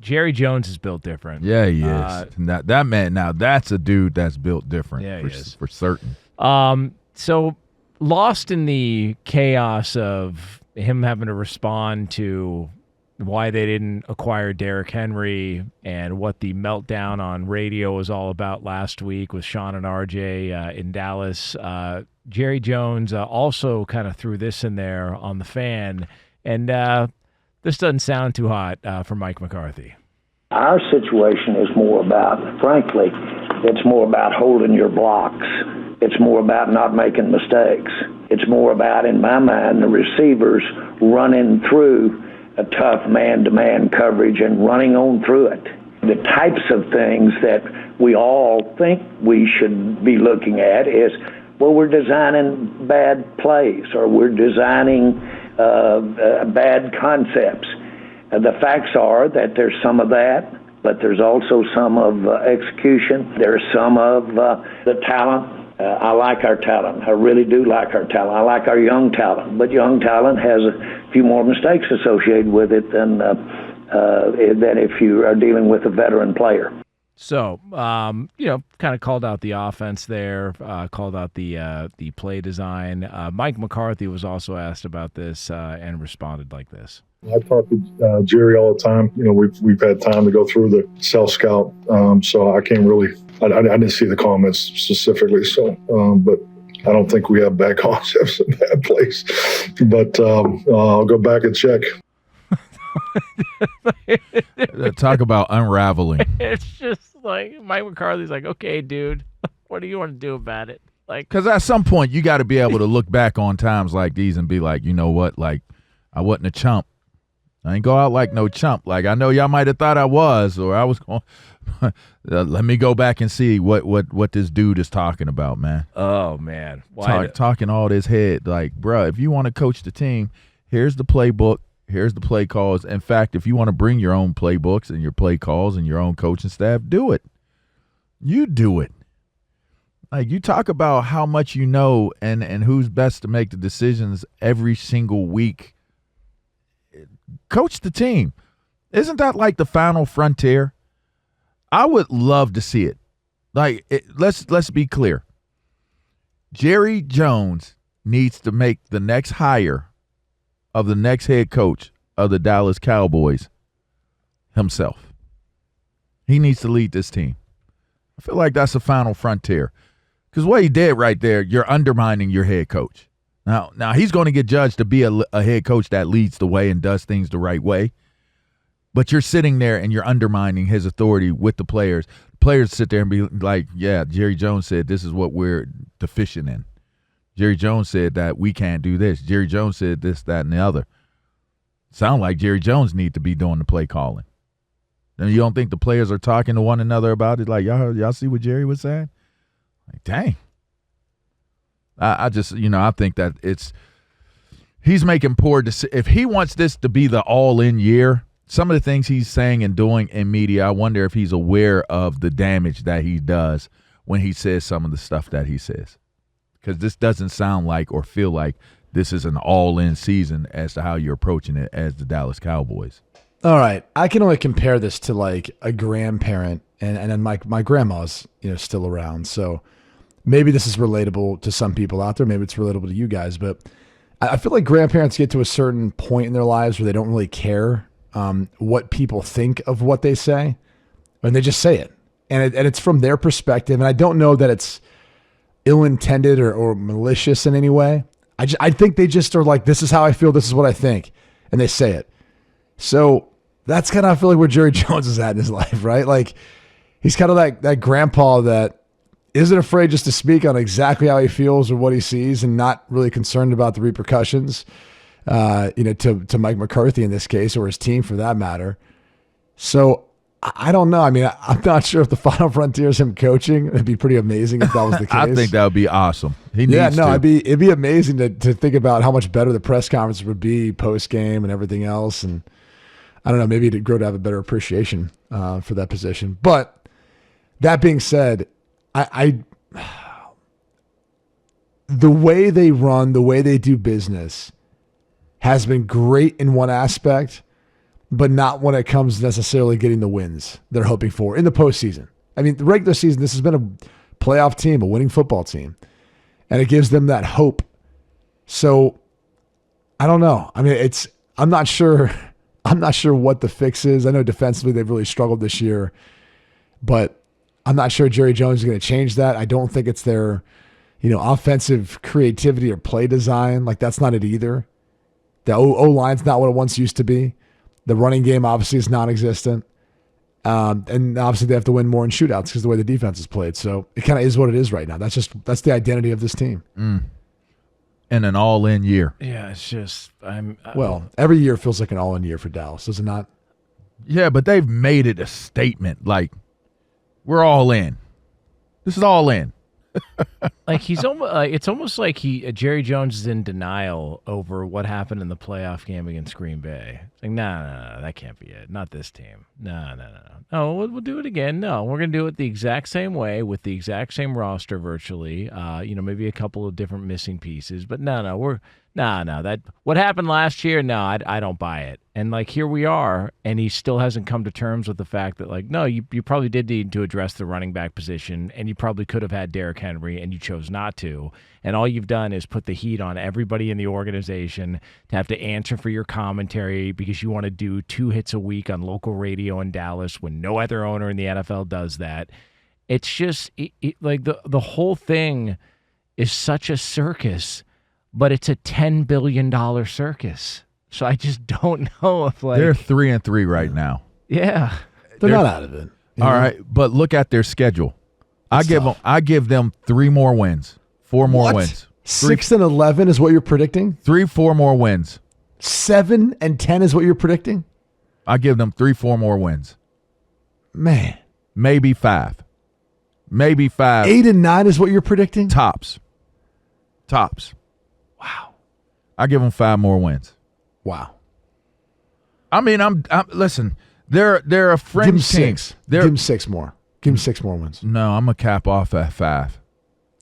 Jerry Jones is built different. Yeah, he is. That man, now that's a dude that's built different. Yeah, he is. For certain. So lost in the chaos of him having to respond to why they didn't acquire Derrick Henry and what the meltdown on radio was all about last week with Sean and RJ in Dallas. Jerry Jones also kind of threw this in there on the fan, and this doesn't sound too hot for Mike McCarthy. Our situation is more about, frankly, it's more about holding your blocks. It's more about not making mistakes. It's more about, in my mind, the receivers running through a tough man-to-man coverage and running on through it. The types of things that we all think we should be looking at is, well, we're designing bad plays or we're designing bad concepts. The facts are that there's some of that, but there's also some of execution. There's some of the talent. I like our talent. I really do like our talent. I like our young talent, but young talent has a few more mistakes associated with it than if you are dealing with a veteran player. So, kind of called out the offense there, called out the play design. Mike McCarthy was also asked about this and responded like this. I talk to Jerry all the time. We've had time to go through the self-scout, so I can't really I didn't see the comments specifically, so but I don't think we have bad concepts in that place. But I'll go back and check. Talk about unraveling. It's just like Mike McCarthy's like, okay, dude, what do you want to do about it? Like, because at some point you got to be able to look back on times like these and be like, you know what, like I wasn't a chump. I ain't go out like no chump. Like, I know y'all might have thought I was, or I was going. Let me go back and see what this dude is talking about, man. Oh man, talking all this head, like, bruh, if you want to coach the team, here's the playbook, here's the play calls. In fact, if you want to bring your own playbooks and your play calls and your own coaching staff, do it. You do it. Like, you talk about how much you know and who's best to make the decisions every single week. Coach the team. Isn't that like the final frontier? I would love to see it. Like, let's be clear. Jerry Jones needs to make the next hire of the next head coach of the Dallas Cowboys himself. He needs to lead this team. I feel like that's the final frontier. Because what he did right there, you're undermining your head coach. Now he's going to get judged to be a head coach that leads the way and does things the right way. But you're sitting there and you're undermining his authority with the players. Players sit there and be like, yeah, Jerry Jones said this is what we're deficient in. Jerry Jones said that we can't do this. Jerry Jones said this, that, and the other. Sound like Jerry Jones need to be doing the play calling. And you don't think the players are talking to one another about it? Like, y'all see what Jerry was saying? Like, dang. I just, I think that he's making poor decisions. If he wants this to be the all-in year, some of the things he's saying and doing in media, I wonder if he's aware of the damage that he does when he says some of the stuff that he says. Because this doesn't sound like or feel like this is an all-in season as to how you're approaching it as the Dallas Cowboys. All right. I can only compare this to like a grandparent, and then my grandma's still around, so maybe this is relatable to some people out there. Maybe it's relatable to you guys, but I feel like grandparents get to a certain point in their lives where they don't really care what people think of what they say, and they just say it. And it's from their perspective. And I don't know that it's ill-intended or malicious in any way. I think they just are like, this is how I feel, this is what I think, and they say it. So that's kind of, I feel like, where Jerry Jones is at in his life, right? Like, he's kind of like that grandpa that isn't afraid just to speak on exactly how he feels or what he sees and not really concerned about the repercussions, to Mike McCarthy in this case, or his team for that matter. So I don't know. I mean, I'm not sure if the final frontier is him coaching. It'd be pretty amazing if that was the case. I think that would be awesome. He needs to. It'd be amazing to think about how much better the press conference would be post-game and everything else. And I don't know, maybe it'd grow to have a better appreciation for that position. But that being said, the way they run, the way they do business has been great in one aspect, but not when it comes necessarily getting the wins they're hoping for in the postseason. I mean, the regular season, this has been a playoff team, a winning football team, and it gives them that hope. So I don't know. I mean, I'm not sure what the fix is. I know defensively they've really struggled this year, but I'm not sure Jerry Jones is going to change that. I don't think it's their, offensive creativity or play design. Like, that's not it either. The O-line's not what it once used to be. The running game obviously is non-existent. And obviously they have to win more in shootouts because of the way the defense is played. So it kind of is what it is right now. That's the identity of this team. And an all-in year. Yeah, it's just Well, every year feels like an all-in year for Dallas, does it not? Yeah, but they've made it a statement. Like, we're all in. This is all in. like he's almost. It's almost like Jerry Jones is in denial over what happened in the playoff game against Green Bay. It's like, no, that can't be it. Not this team. No. We'll do it again. No, we're gonna do it the exact same way with the exact same roster virtually. Maybe a couple of different missing pieces, but no. That what happened last year. No, I don't buy it. And like here we are, and he still hasn't come to terms with the fact that like, no, you probably did need to address the running back position, and you probably could have had Derrick Henry, and you chose not to. And all you've done is put the heat on everybody in the organization to have to answer for your commentary because you want to do 2 hits a week on local radio in Dallas when no other owner in the NFL does that. It's just like the whole thing is such a circus, but it's a $10 billion circus. So I just don't know if like they're 3-3 right now. Yeah, they're not out of it. All right, but look at their schedule. I give them 3 more wins, 4 more wins. 6-11 is what you're predicting. 3-4 more wins. 7-10 is what you're predicting. I give them 3-4 more wins. Man, maybe 5. 8-9 is what you're predicting. Tops. Wow. I give them 5 more wins. Wow. I mean, I'm listen. They're a fringe team. Give them 6 more. Give them 6 more wins. No, I'm gonna cap off at 5.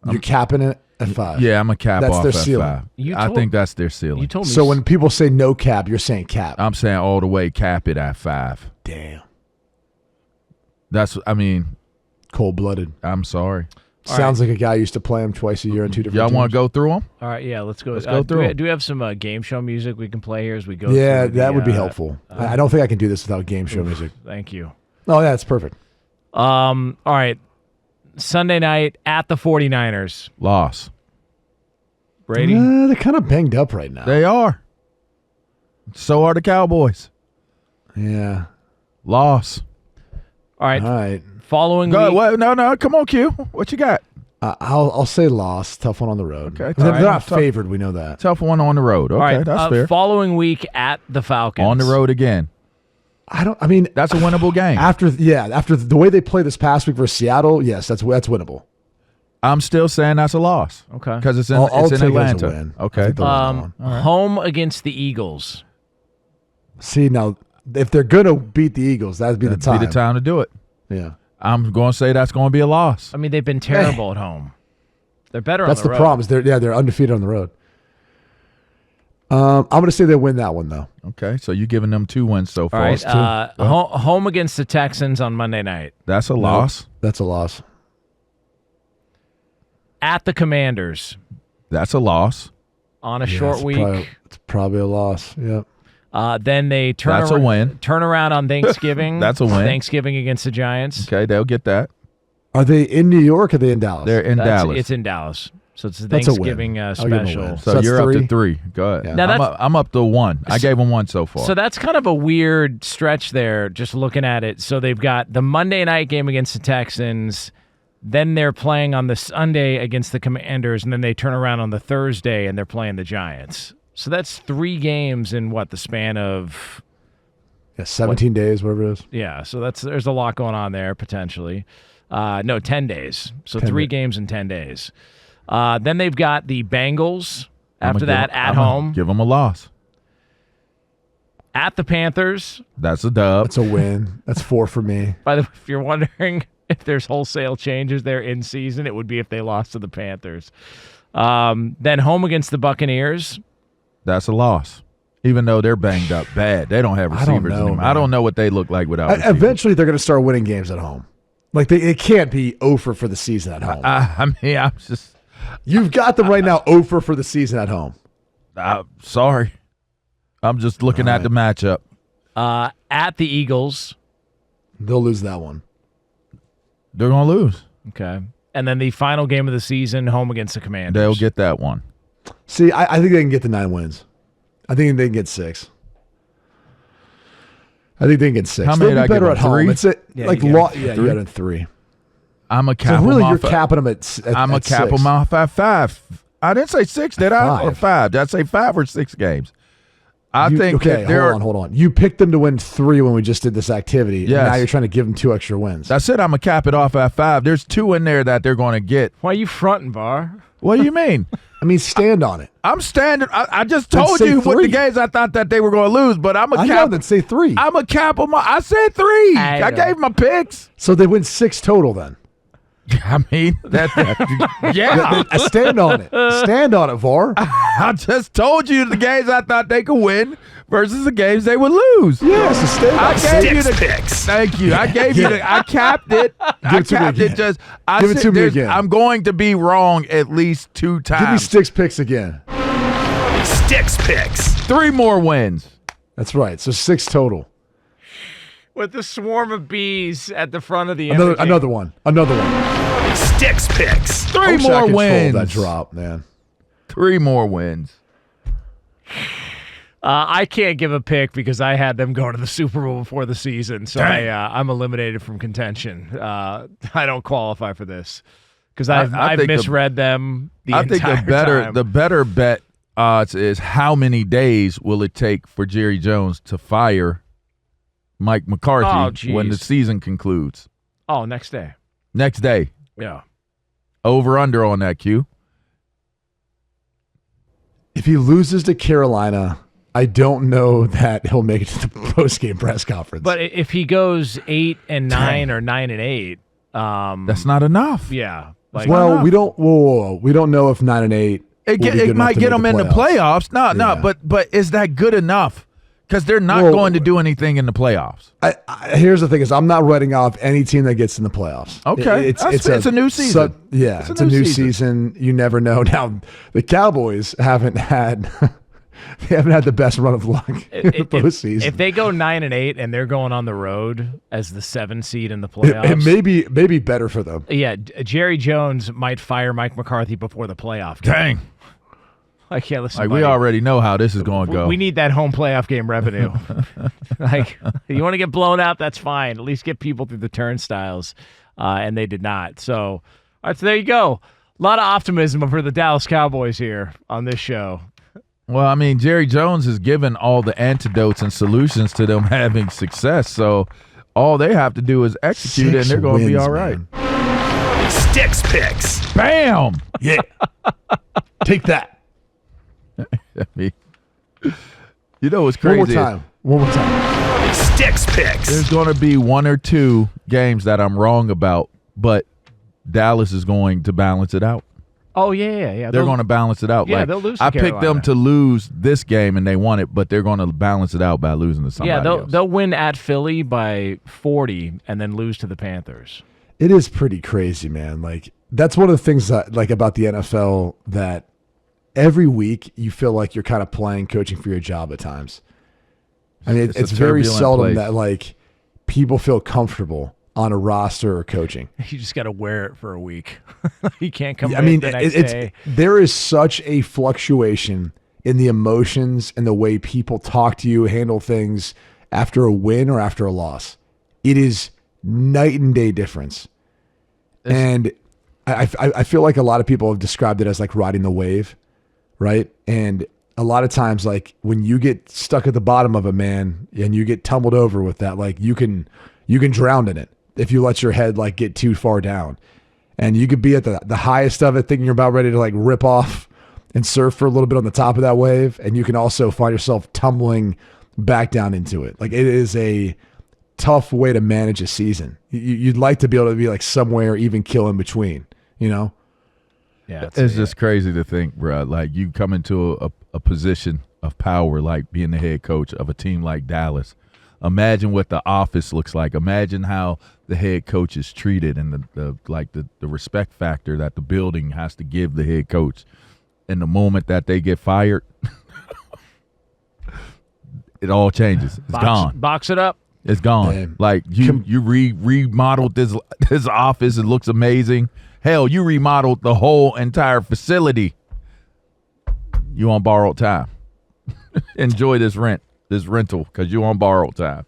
You're capping it at 5. Yeah, I'm gonna cap that's off their at ceiling. 5. I think that's their ceiling. You told me so when people say no cap, you're saying cap. I'm saying all the way cap it at 5. Damn. Cold-blooded. I'm sorry. Sounds like a guy used to play him twice a year in 2 different Y'all teams. want to go through them? All right, yeah, let's go. Let's go through. Do we have some game show music we can play here as we go? Yeah, through that would be helpful. I don't think I can do this without game show music. Thank you. Oh, yeah, it's perfect. All right. Sunday night at the 49ers. Loss. Brady? They're kind of banged up right now. They are. So are the Cowboys. Yeah. Loss. All right. All right. Following Go, week. well, no. Come on, Q. What you got? I'll say loss. Tough one on the road. Okay. They're All right. not favored. We know that. Tough one on the road. Okay, All right. that's fair. Following week at the Falcons. On the road again. That's a winnable game. After the way they played this past week versus Seattle, yes, that's winnable. I'm still saying that's a loss. Okay. Because it's in I'll take it as a Atlanta. win. I Okay. think they'll win that one. Home against the Eagles. See, now, if they're going to beat the Eagles, that'd be the time. Be the time to do it. Yeah. I'm going to say that's going to be a loss. I mean, they've been terrible at home. They're better on the road. That's the problem. They're undefeated on the road. I'm going to say they win that one, though. Okay, so you're giving them 2 wins so All far. right. Home against the Texans on Monday night. That's a loss. That's a loss. At the Commanders That's a loss. on a short week. It's probably a loss. Yep. Then they turn That's a win. Turn around on Thanksgiving. That's a win. Thanksgiving against the Giants. Okay, they'll get that. Are they in New York or are they in Dallas? They're in Dallas. It's in Dallas. So it's a That's a win. Thanksgiving I'll give 'em a special. win. So that's you're up 3? to 3. Go ahead. Yeah. Now I'm up to 1. I gave them 1 so far. So that's kind of a weird stretch there, just looking at it. So they've got the Monday night game against the Texans. Then they're playing on the Sunday against the Commanders. And then they turn around on the Thursday and they're playing the Giants. So that's 3 games in the span of... 17 days, whatever it is. Yeah, so there's a lot going on there, potentially. 10 days. So 10 3 days. games in 10 days. Then they've got the Bengals after that at home. Give them a loss. At the Panthers. That's a dub. That's a win. That's 4 for me. By the way, if you're wondering if there's wholesale changes there in season, it would be if they lost to the Panthers. Then home against the Buccaneers. That's a loss. Even though they're banged up bad. They don't have receivers anymore. man. I don't know what they look like without receivers. Eventually, they're going to start winning games at home. Like, it can't be over for the season at home. I mean, I'm just... You've got them right now over for the season at home. Sorry. I'm just looking at the matchup. At the Eagles. They'll lose that one. They're going to lose. Okay. And then the final game of the season, home against the Commanders. They'll get that one. See, I think they can get the 9 wins. I think they can get 6. I think they can get 6. How many They'll did be I give better them? at home. 3? It's a, Yeah, like you got you got in 3. I'm a So cap really, them you're off capping them at I'm a cap 6. them off at 5. I didn't say 6, did I? 5. Or 5? Did I say 5 or 6 games? I think Okay, that hold on. You picked them to win 3 when we just did this activity. Yes. And now you're trying to give them 2 extra wins. I said I'm going to cap it off at 5. There's 2 in there that they're going to get. Why are you fronting, Var? What do you mean? I mean, stand on it. I'm standing. I just Then told say you what 3. the games I thought that they were going to lose, but I'm a I know, cap. then say 3. I'm a cap on my. I said 3. I know. gave my picks. So they win 6 total then. I mean, yeah. Stand on it. Stand on it, VAR. I just told you the games I thought they could win versus the games they would lose. Yeah, so stand on I it. gave you the picks. Thank you. I gave you the. I capped it. I it to me capped it. again. Just. I Give it said to me there's- again. I'm going to be wrong at least 2 Give me times. Sticks picks again. Sticks picks. 3 more wins. That's right. So 6 total. With the swarm of bees at the front of the Another one. Sticks picks. 3 I wish I more controlled wins. that drop, man. 3 more wins. I can't give a pick because I had them go to the Super Bowl before the season, so Dang. I'm eliminated from contention. I don't qualify for this because I I've think misread them. I think the better bet odds is how many days will it take for Jerry Jones to fire Mike McCarthy when the season concludes? Oh, next day. Next day. Yeah. Over under on that, Q. If he loses to Carolina, I don't know that he'll make it to the post-game press conference. But if he goes 8-9 or 9-8, That's not enough. yeah. Like, well, enough. we don't. Whoa. We don't know if 9 and 8. It might get them in the playoffs. No, Yeah. but is that good enough? Because they're not Well, going to do anything in the playoffs. Here's the thing: is I'm not writing off any team that gets in the playoffs. Okay. It's a new season. It's a new season. You never know. Now the Cowboys haven't had the best run of luck in the postseason. if they go 9-8 and they're going on the road as the 7 seed in the playoffs, it may be better for them. yeah, Jerry Jones might fire Mike McCarthy before the playoff game. Dang. I can't listen. Like, we already know how this is going to go. We need that home playoff game revenue. Like, you want to get blown out, that's fine. At least get people through the turnstiles, and they did not. So, all right, so there you go. A lot of optimism for the Dallas Cowboys here on this show. Well, I mean, Jerry Jones has given all the antidotes and solutions to them having success. So all they have to do is execute it, and they're going to be all right. Man. Sticks picks. Bam! Yeah, take that. I mean, you know what's crazy? One more time. Sticks picks. There's going to be 1 or 2 games that I'm wrong about, but Dallas is going to balance it out. Oh, yeah. They're going to balance it out. Yeah, like, they'll lose to I picked Carolina. them to lose this game, and they won it, but they're going to balance it out by losing to somebody else. They'll win at Philly by 40 and then lose to the Panthers. It is pretty crazy, man. Like, that's one of the things that like about the NFL, that every week you feel like you're kind of playing coaching for your job at times. I mean, it's a very turbulent seldom place. that like people feel comfortable on a roster or coaching. You just got to wear it for a week. You can't come I in mean, the next day. there is such a fluctuation in the emotions and the way people talk to you, handle things after a win or after a loss. It is night and day difference. And I feel like a lot of people have described it as like riding the wave, right? And a lot of times, like when you get stuck at the bottom of it, man, and you get tumbled over with that, like you can drown in it if you let your head like get too far down. And you could be at the highest of it thinking you're about ready to like rip off and surf for a little bit on the top of that wave. And you can also find yourself tumbling back down into it. Like, it is a tough way to manage a season. You'd like to be able to be like somewhere even kill in between, you know? Yeah, It's just crazy to think, bro. Like, you come into a position of power like being the head coach of a team like Dallas. Imagine what the office looks like. Imagine how the head coach is treated and the respect factor that the building has to give the head coach. And the moment that they get fired, it all changes. It's gone. Box it up. It's gone. Damn. Like you remodeled this office. It looks amazing. Hell, you remodeled the whole entire facility. You on borrowed time. Enjoy this rental because you on borrowed time.